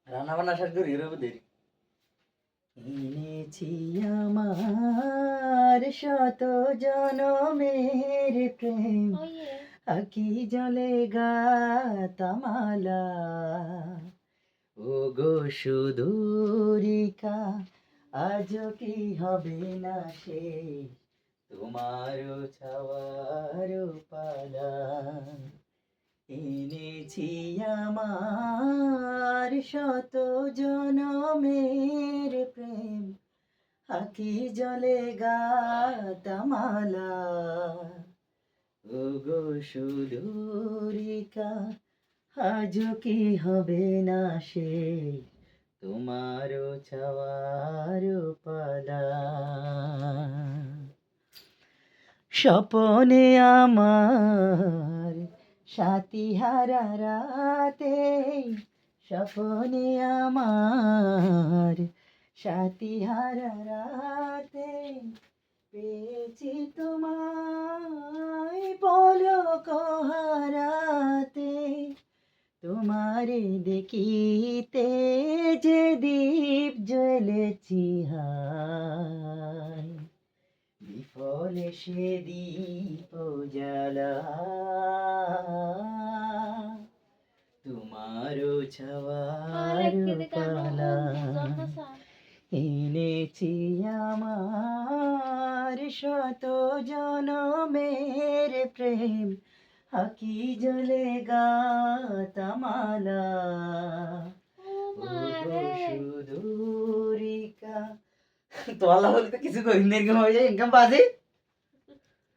রান্না বান্না শেষ করি রবে দেরি এনেছি আমার শত জনমের প্রেম আকি জলে গাতামালা ও গো সুদূরিকা আজ কি হবে না সে তোমার ছাওয়ার পালা এনেছি আমার শত জনমের প্রেম আকি জলে গাতামালা ও গো সুদূরিকা আজ কি হবে না সে তোমার ছাওয়ার পালা স্বপনে আমার সাথী হারা রাতে স্বপনে আমার সাথী হারা রাতে পেয়েছি তোমায় পলক হারাতে তোমারে দেখিতে যে দীপ জ্বলেছি হায় বিফলে সে দীপ জ্বালা তোমারও ছাওয়ার পালা এনেছি আমার শত জনমের প্রেম আকি জলে গাতামালা সুদূরিকা তো আল্লাহ বলতে কিছু করি না এরকম হয়ে যায় ইনকাম বাজে